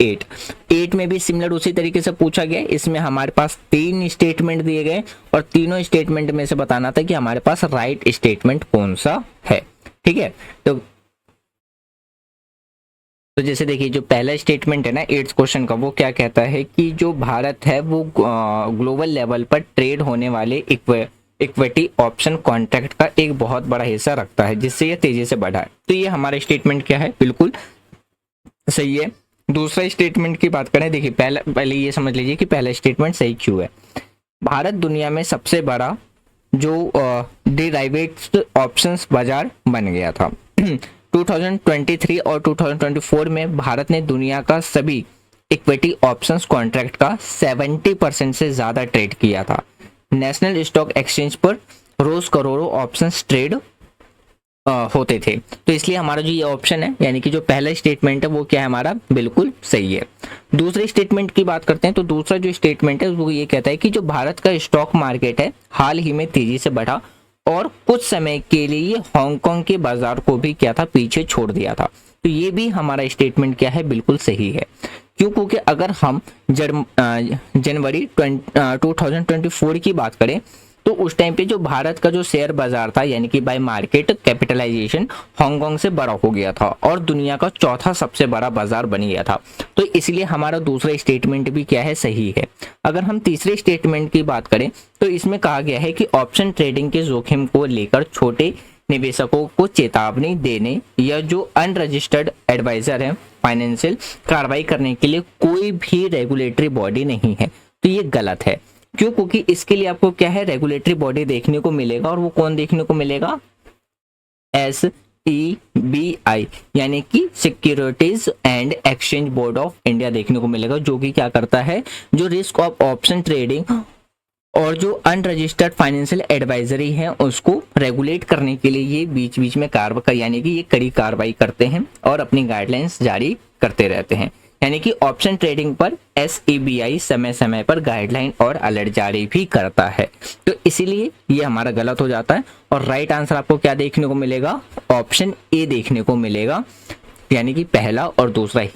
8। 8 में भी सिमिलर उसी तरीके से पूछा गया। इसमें हमारे पास 3 स्टेटमेंट दिए गए और तीनों स्टेटमेंट में से बताना था कि हमारे पास राइट स्टेटमेंट कौन सा है। ठीक है, तो जैसे देखिए जो पहला स्टेटमेंट है ना 8th क्वेश्चन का, वो क्या कहता है कि जो भारत है वो ग्लोबल लेवल पर ट्रेड होने वाले इक्विटी ऑप्शन कॉन्ट्रैक्ट का एक बहुत बड़ा हिस्सा रखता है, जिससे यह तेजी से बढ़ा है। तो ये हमारा स्टेटमेंट क्या है, बिल्कुल सही है। दूसरा स्टेटमेंट की बात करें, देखिए पहले ये समझ लीजिए कि पहला स्टेटमेंट सही क्यों है। भारत दुनिया में सबसे बड़ा जो डिराइवेटिव्स ऑप्शंस बाजार बन गया था। 2023 और 2024 में भारत ने दुनिया का सभी इक्विटी ऑप्शंस कॉन्ट्रैक्ट का 70% से ज़्यादा ट्रेड किया था। नेशनल स्टॉक एक्सचेंज पर रोज करोड़ों ऑप्शंस ट्रेड होते थे। तो इसलिए हमारा जो ये ऑप्शन है, यानी कि जो पहला स्टेटमेंट है वो क्या है हमारा, बिल्कुल सही है। दूसरे स्टेटमेंट की बात करते हैं, तो दूसरा जो स्टेटमेंट है वो ये कहता है कि जो भारत का स्टॉक मार्केट है हाल ही में तेजी से बढ़ा और कुछ समय के लिए हांगकांग के बाजार को भी क्या था, पीछे छोड़ दिया था। तो ये भी हमारा स्टेटमेंट क्या है, बिल्कुल सही है। क्यों? क्योंकि अगर हम जनवरी 2024 की बात करें तो उस टाइम पे जो भारत का जो शेयर बाजार था, यानी कि बाय मार्केट कैपिटलाइजेशन, हांगकांग से बड़ा हो गया था और दुनिया का चौथा सबसे बड़ा बाजार बन गया था। तो इसलिए हमारा दूसरा स्टेटमेंट भी क्या है, सही है। अगर हम तीसरे स्टेटमेंट की बात करें तो इसमें कहा गया है कि ऑप्शन ट्रेडिंग के जोखिम को लेकर छोटे निवेशकों को चेतावनी देने या जो अनरजिस्टर्ड एडवाइजर है फाइनेंशियल कार्रवाई करने के लिए कोई भी रेगुलेटरी बॉडी नहीं है। तो ये गलत है। क्यों? क्योंकि इसके लिए आपको क्या है, रेगुलेटरी बॉडी देखने को मिलेगा, और वो कौन देखने को मिलेगा, SEBI यानी कि securities and exchange board of India देखने को मिलेगा, जो कि क्या करता है, जो रिस्क ऑफ ऑप्शन ट्रेडिंग और जो अनरजिस्टर्ड फाइनेंशियल एडवाइजरी है उसको रेगुलेट करने के लिए ये बीच बीच में कार्रवाई, यानी कि ये कड़ी कार्रवाई करते हैं और अपनी गाइडलाइंस जारी करते रहते हैं। यानी कि ऑप्शन ट्रेडिंग पर SEBI समय समय पर गाइडलाइन और अलर्ट जारी भी करता है। तो इसीलिए ये हमारा गलत हो जाता है और राइट आंसर आपको क्या देखने को मिलेगा, ऑप्शन ए देखने को मिलेगा, यानी कि पहला और दूसरा